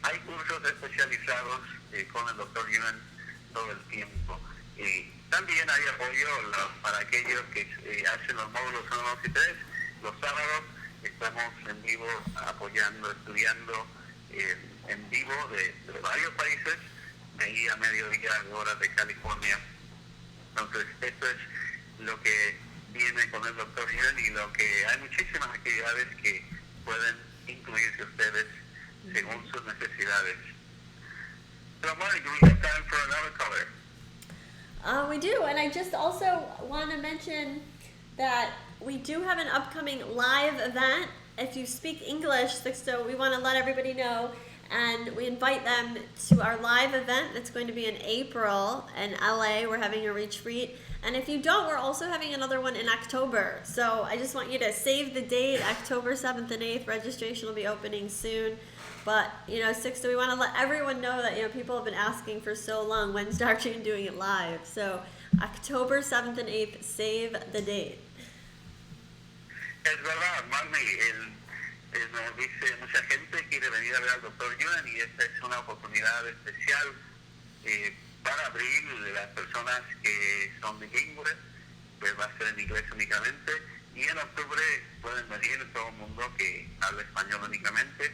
Hay cursos especializados con el doctor Yuen todo el tiempo. También hay apoyo para aquellos que hacen los módulos 1, 2 y 3. Los sábados estamos en vivo apoyando, estudiando en vivo de varios países, de ahí a mediodía, horas de California. Entonces, esto es lo que viene con el doctor Yuen, y lo que hay muchísimas actividades que pueden incluirse ustedes según sus necesidades. So, Mike, do we have time for another caller?
We do, and I just also want to mention that we do have an upcoming live event. If you speak English, so we want to let everybody know, and we invite them to our live event that's going to be in April in LA. We're having a retreat, and if you don't, we're also having another one in October. So I just want you to save the date, October 7th and 8th. Registration will be opening soon. But, Sixto, we want to let everyone know that, people have been asking for so long, when's Dr. Yuen doing it live? So, October 7th and 8th, save the date.
Es verdad, Marmi, nos dice, mucha gente quiere venir a ver al doctor Yuen, y esta es una oportunidad especial para abril. Las personas que son bilingües, pues va a ser en inglés únicamente, y en octubre pueden venir todo el mundo que habla español únicamente.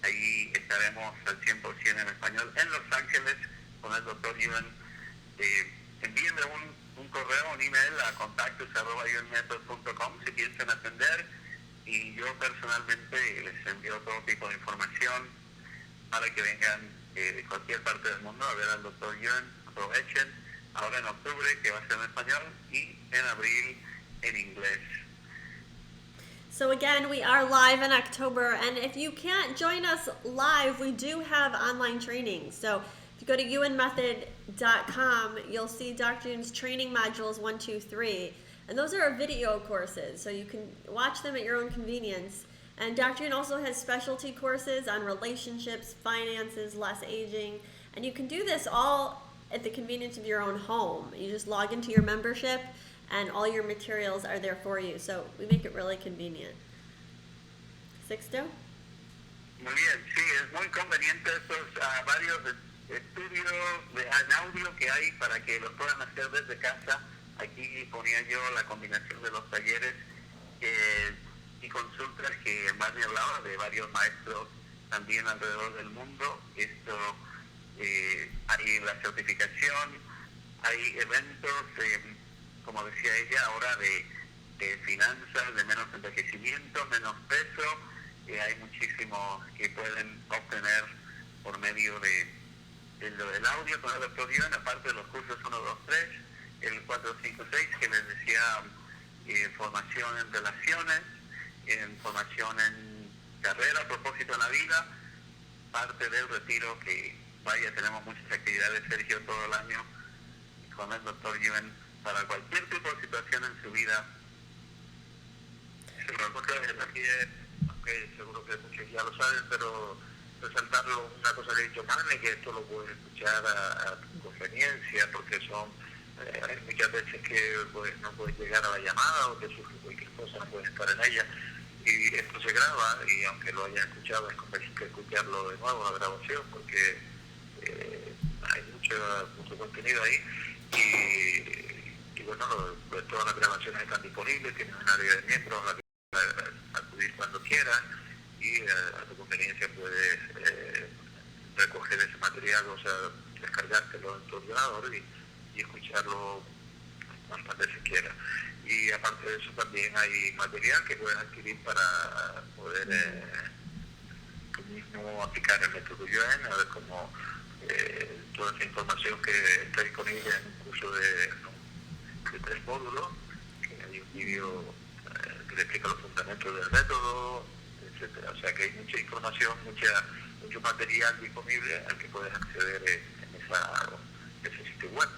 Ahí estaremos al 100% en español en Los Ángeles con el doctor Yuen. Envíenme un correo, un email a contactos@yoenmethod.com si piensan atender, y yo personalmente les envío todo tipo de información para que vengan de cualquier parte del mundo a ver al doctor Yuen. Aprovechen ahora en octubre, que va a ser en español, y en abril en inglés.
So again, we are live in October, and if you can't join us live, we do have online training. So if you go to yoenmethod.com, you'll see Dr. Yuen's training modules 1, 2, 3, and those are our video courses, so you can watch them at your own convenience. And Dr. Yuen also has specialty courses on relationships, finances, less aging, and you can do this all at the convenience of your own home. You just log into your membership, and all your materials are there for you. So we make it really convenient. Sixto?
Muy bien, sí, es muy conveniente estos varios estudios en audio que hay para que los puedan hacer desde casa. Aquí ponía yo la combinación de los talleres y consultas que más me hablaba de varios maestros también alrededor del mundo. Esto, hay la certificación, hay eventos, como decía ella, ahora de finanzas, de menos envejecimiento, menos peso. Hay muchísimos que pueden obtener por medio del audio con el doctor Yuen, aparte de los cursos 1, 2, 3, el 4, 5, 6, que les decía, formación en relaciones, formación en carrera, propósito en la vida, parte del retiro que, tenemos muchas actividades, Sergio, todo el año con el doctor Yuen para cualquier tipo de situación en su vida. Aunque seguro que muchos ya lo saben, pero resaltarlo, una cosa que ha dicho Manny, que esto lo puedes escuchar a tu conveniencia, porque son hay muchas veces que pues, no puedes llegar a la llamada o que surge cualquier cosa, no puedes estar en ella. Y esto se graba y aunque lo hayas escuchado es conveniente escucharlo de nuevo, la grabación, porque hay mucho contenido ahí y bueno, todas las grabaciones están disponibles, tienen un área de miembros a la que puedes acudir cuando quieras y a tu conveniencia puedes recoger ese material, o sea, descargártelo en tu ordenador y escucharlo cuantas veces quieras. Y aparte de eso también hay material que puedes adquirir para poder tú mismo aplicar el método Joen, a ver cómo toda esa información que está disponible en un curso de 3 módulos, que hay un vídeo que le explica los fundamentos del método, etcétera. O sea que hay mucha información, mucho material disponible al que puedes acceder en ese sitio web.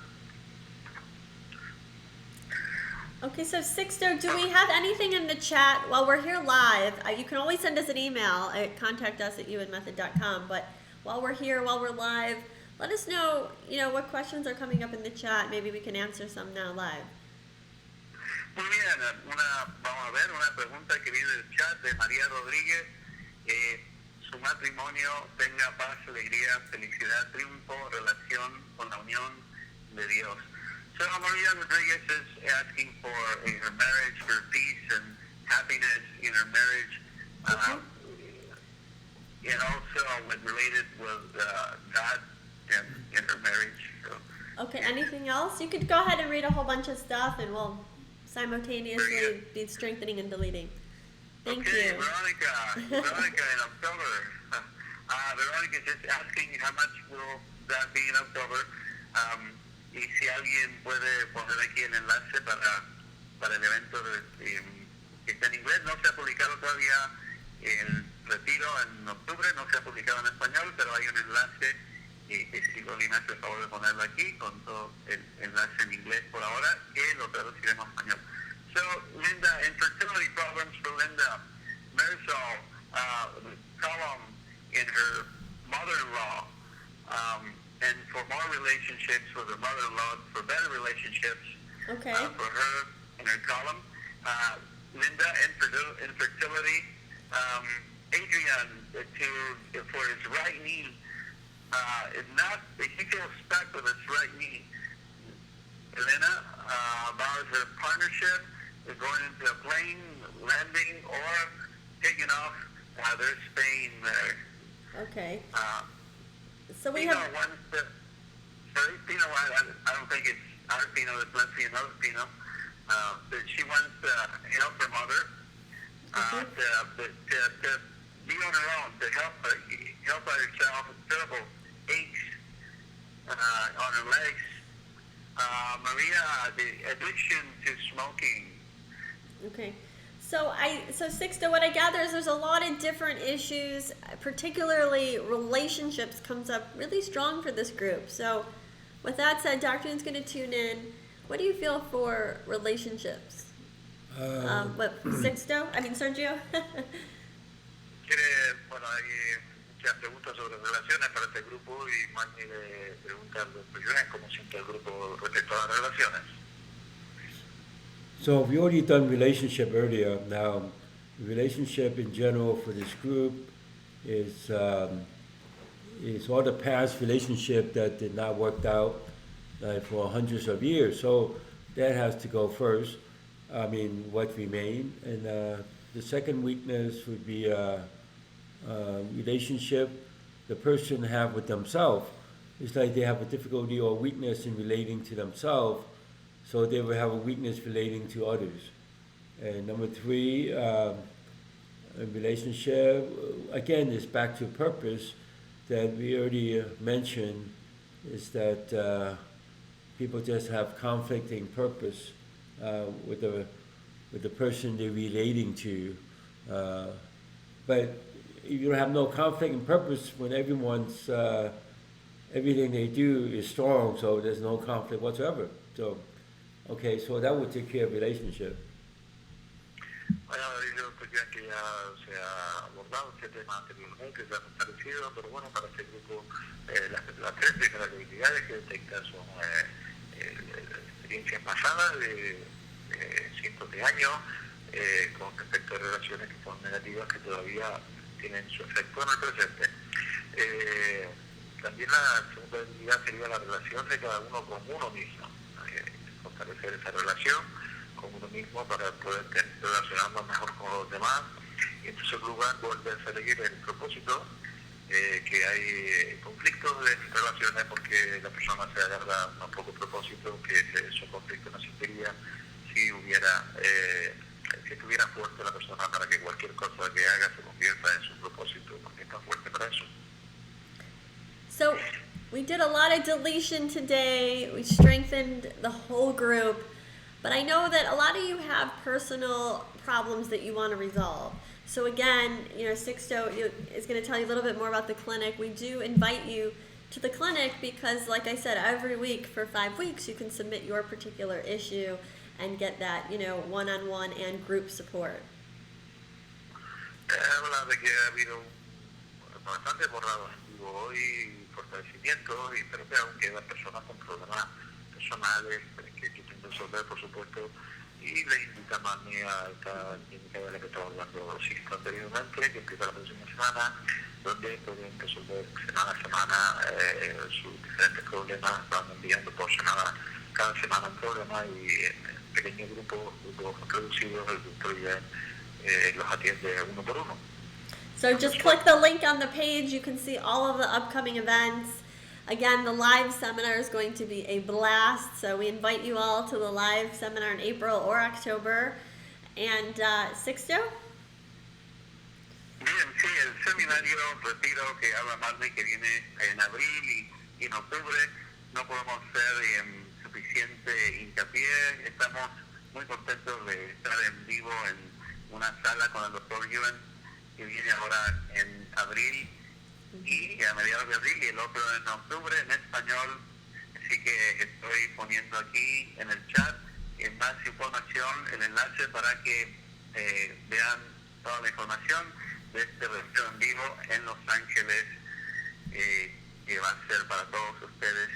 Okay, so Sixto, do we have anything in the chat while we're here live? You can always send us an email at contactus@uinmethod.com, but while we're here, while we're live, let us know, what questions are coming up in the chat. Maybe we can answer some now live.
Muy bien, vamos a ver una pregunta que viene del chat de María Rodríguez. Su matrimonio tenga paz, alegría, felicidad, triunfo, relación con la unión de Dios. So Maria Rodriguez is asking for her marriage, for peace and happiness in her marriage, and also related with God in her marriage. So.
Okay, anything else? You could go ahead and read a whole bunch of stuff and we'll simultaneously be strengthening and deleting. Thank you.
Veronica in October. Veronica is just asking how much will that be in October. Y si alguien puede poner aquí el enlace para el evento que está en inglés, no se ha publicado todavía el retiro en octubre, no se ha publicado en español, pero hay un enlace y si Loli me hace el favor de ponerlo aquí con todo el enlace en inglés por ahora, que lo traduciremos a español. So, Linda, infertility problems for Linda. Marisol, column in her mother-in-law. And for more relationships with her mother-in-law, for better relationships for her in her column. Linda, infertility. Adrian, for his right knee, he feels stuck with his right knee. Elena, about her partnership, going into a plane, landing, or taking off. There's Spain there.
Okay. So we
Pino
have.
wants to. Sorry, Pino. I don't think it's our Pino. It's Leslie and another Pino. But she wants to help her mother to be on her own, to help by herself. Terrible aches on her legs. Maria, the addiction to smoking.
Okay. So Sixto, what I gather is there's a lot of different issues, particularly relationships comes up really strong for this group. So with that said, Dr. Ian's going to tune in. What do you feel for relationships? Sixto? Sergio?
Bueno, hay muchas preguntas sobre relaciones para este grupo y Manny le pregunta a los prisioneros cómo siente el grupo respecto a las relaciones.
So we already done relationship earlier. Now, relationship in general for this group is all the past relationship that did not work out for hundreds of years. So that has to go first. What remained. And the second weakness would be relationship the person have with themselves. It's like they have a difficulty or weakness in relating to themselves. So they will have a weakness relating to others. And number 3, a relationship, again, is back to purpose that we already mentioned, is that people just have conflicting purpose with the person they're relating to. But you have no conflicting purpose when everyone's, everything they do is strong, so there's no conflict whatsoever. So, okay, so that would take care of relationship.
Bueno, dice el doctor que se ha abordado este tema anteriormente, se ha fortalecido, pero bueno, para este grupo las tres primeras debilidades que detecta son experiencias pasadas de cientos de años, con respecto a relaciones que son negativas, que todavía tienen su efecto en el presente. También la segunda debilidad sería la relación de cada uno con uno mismo, fortalecer esa relación con uno mismo para poder relacionarnos mejor con los demás. Y en tercer lugar, volver a seguir el propósito, que hay conflictos de relaciones porque la persona se agarra a un poco propósito, que esos conflictos no existirían si estuviera fuerte la persona para que cualquier cosa que haga se convierta en su propósito, porque está fuerte para eso.
So we did a lot of deletion today. We strengthened the whole group. But I know that a lot of you have personal problems that you want to resolve. So again, Sixto is going to tell you a little bit more about the clinic. We do invite you to the clinic because, like I said, every week for 5 weeks you can submit your particular issue and get that, one-on-one and group support.
Habla de que ha habido bastante borrados en vivo hoy, fortalecimiento, y pero que aún quedan personas con problemas personales que quieren resolver, por supuesto, y les invitamos a mí a esta clínica de la que estaba hablando Sixto anteriormente, que empieza la próxima semana, donde pueden resolver semana a semana sus diferentes problemas, van enviando por semana, cada semana un problema, y en pequeños grupos reducidos, el doctor ya los atiende uno por uno.
So just click the link on the page. You can see all of the upcoming events. Again, the live seminar is going to be a blast, so we invite you all to the live seminar in April or October. And Sixto?
Bien, sí, el seminario retiro que habla Marley, que viene en abril y en octubre, no podemos hacer suficiente hincapié. Estamos muy contentos de estar en vivo en una sala con el doctor Ewan, que viene ahora en abril y a mediados de abril, y el otro en octubre en español. Así que estoy poniendo aquí en el chat más información, el enlace para que vean toda la información de este retiro en vivo en Los Ángeles, que va a ser para todos ustedes.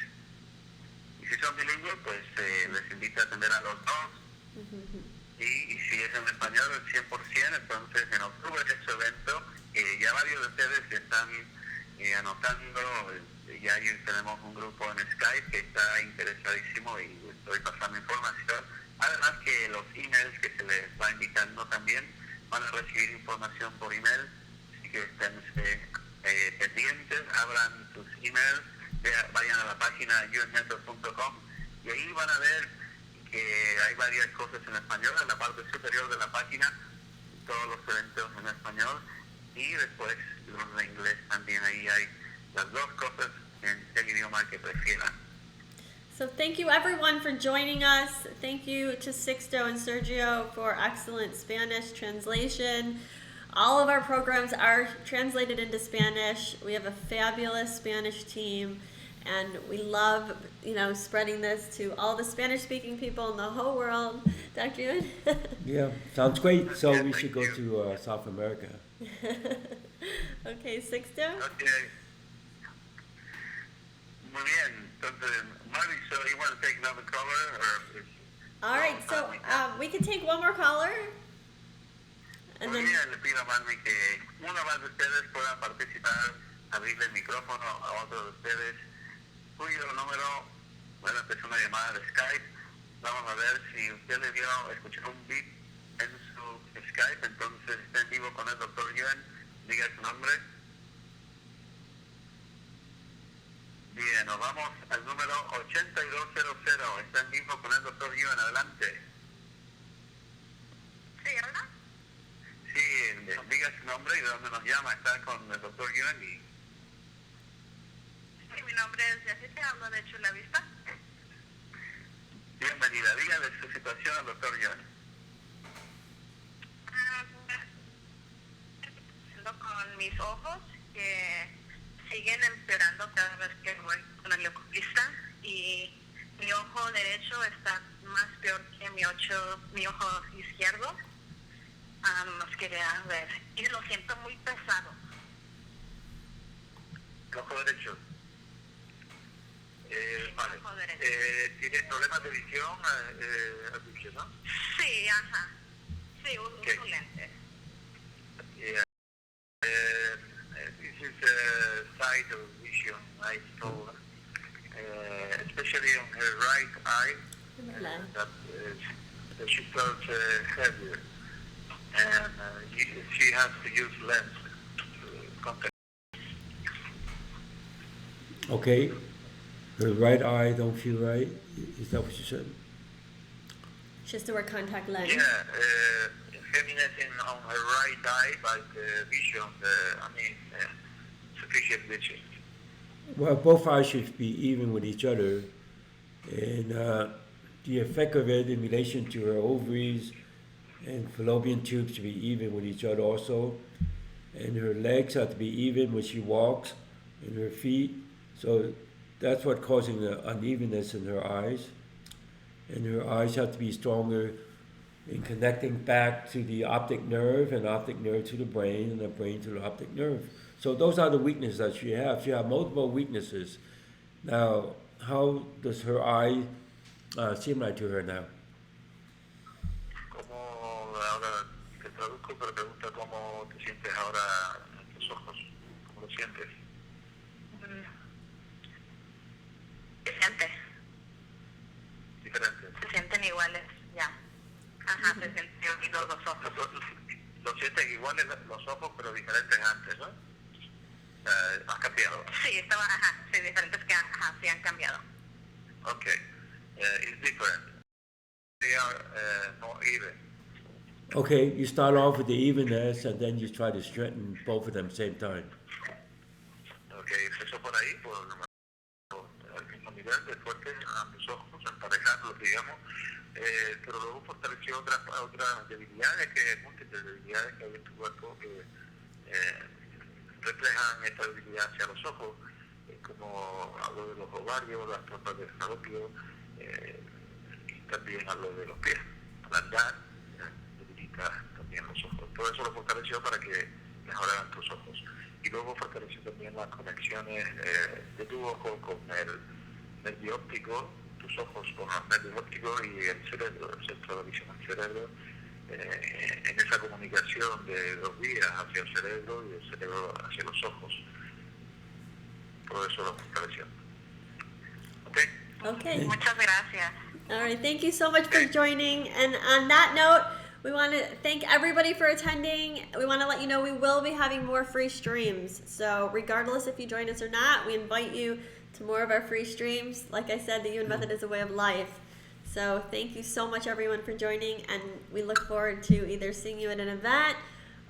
Y si son bilingües, pues les invito a atender a los dos. Y si es en español el 100%, entonces en octubre de este evento, ya varios de ustedes se están anotando. Ya tenemos un grupo en Skype que está interesadísimo y estoy pasando información. Además que los emails que se les va indicando también van a recibir información por email, así que estén pendientes, abran sus emails, vayan a la página unmethod.com y ahí van a ver que hay varias cosas en español en la parte superior de la página, todos los eventos en español, y después los de inglés también. Ahí hay las dos cosas en el idioma que prefieran.
So thank you everyone for joining us. Thank you to Sixto and Sergio for excellent Spanish translation. All of our programs are translated into Spanish. We have a fabulous Spanish team, and we love, spreading this to all the Spanish-speaking people in the whole world. Dr. Ewan?
Yeah, sounds great. So we should go to South America.
Okay, Sixto?
Okay. Muy bien. Entonces, Marty, so you want to take another caller?
All right, so we can take one more caller. And
Muy
then,
bien, le pido a Marty que uno más de ustedes pueda participar, abrirle el micrófono a otro de ustedes. Cuyo número, bueno, esta es una llamada de Skype. Vamos a ver si usted le escuchó un beep en su Skype, entonces está en vivo con el doctor Ewan. Diga su nombre. Bien, nos vamos al número 8200. Está en vivo con el doctor Ewan. Adelante.
Sí, ¿verdad?
Sí, diga su nombre y de dónde nos llama. Está con el doctor Ewan y...
Sí, mi nombre es Jessica, hablo de Chula Vista.
Bienvenida. Dígale su situación al doctor Ewan.
Con mis ojos que siguen empeorando cada vez que voy con el oculista, y mi ojo derecho está más peor que mi ojo izquierdo, Nos quería ver. Y lo siento muy pesado.
El ojo derecho. Vale.
Ojo derecho.
¿Tienes problemas de visión? ¿Has dicho, no?
Sí, ajá. Sí, uso
Okay.
lentes.
Yeah. This is side of vision eye problem, especially on her right eye. That she felt heavier, and she has to use lens contact.
Okay. Her right eye don't feel right. Is that what you said?
She has to wear contact lens.
Yeah, heaviness on her right eye, but vision, sufficient vision.
Well, both eyes should be even with each other, and the effect of it in relation to her ovaries and fallopian tubes should be even with each other also, and her legs have to be even when she walks, and her feet. So that's what causing the unevenness in her eyes, and her eyes have to be stronger in connecting back to the optic nerve, and optic nerve to the brain, and the brain to the optic nerve. So those are the weaknesses that she has. She has multiple weaknesses. Now, how does her eye seem like to her now?
Como ahora te traduzco, pero pregunta cómo te sientes ahora en tus ojos. ¿Cómo lo sientes?
Se siente.
Diferente.
Se sienten iguales, ya. Ajá, se sienten unidos los ojos.
Lo sientes iguales los ojos, pero diferentes antes, ¿no? ¿Has cambiado?
Sí, sí, diferentes que sí han cambiado.
Okay. It's different. They are more even.
Okay, you start off with the evenness, and then you try to straighten both of them at the same time.
Okay, empezó por ahí, por el mismo nivel de fuerte a mis ojos, emparejarlos, digamos, pero luego fortaleció otras debilidades, múltiples debilidades que hay en tu cuerpo que reflejan esta debilidad hacia los ojos, como hablo de los ovarios, las trompas del falopio, y también hablo de los pies. Al andar, debilita también los ojos. Todo eso lo fortaleció para que mejoraran tus ojos. Y luego fortaleció también las conexiones de tu ojo con el nervio óptico, tus ojos con los nervios ópticos y el cerebro, el centro de visión del cerebro, en esa comunicación de dos vías hacia el cerebro y del cerebro hacia los ojos. Todo eso lo fortaleció. ¿Ok?
Okay.
Muchas gracias.
All right. Thank you so much for joining. And on that note, we want to thank everybody for attending. We want to let you know we will be having more free streams. So regardless if you join us or not, we invite you to more of our free streams. Like I said, the UN Method is a way of life. So thank you so much, everyone, for joining. And we look forward to either seeing you at an event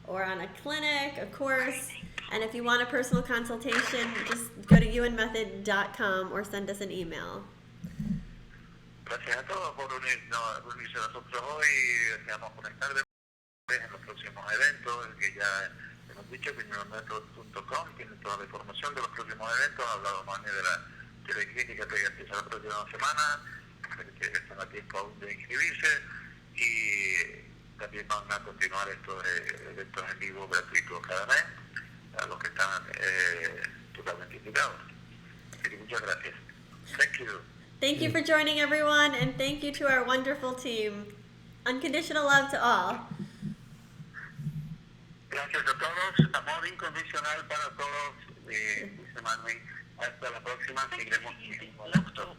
or on a clinic, a course. And if you want a personal consultation, just go to unmethod.com or send us an email.
Gracias a todos por unirse a nosotros hoy. Deseamos conectar en los próximos eventos, que ya hemos dicho que introduccin.com tiene toda la información de los próximos eventos. Ha hablado Mani de la teleclínica que ya empieza la próxima semana, que están a tiempo aún de inscribirse, y también van a continuar estos eventos en vivo gratuitos cada mes a los que están totalmente invitados. Así que muchas gracias. Thank you.
Thank you for joining, everyone, and thank you to our wonderful team. Unconditional love to all.
Gracias a todos, amor incondicional para todos. Dice Manuel, hasta la próxima, seguiremos en contacto.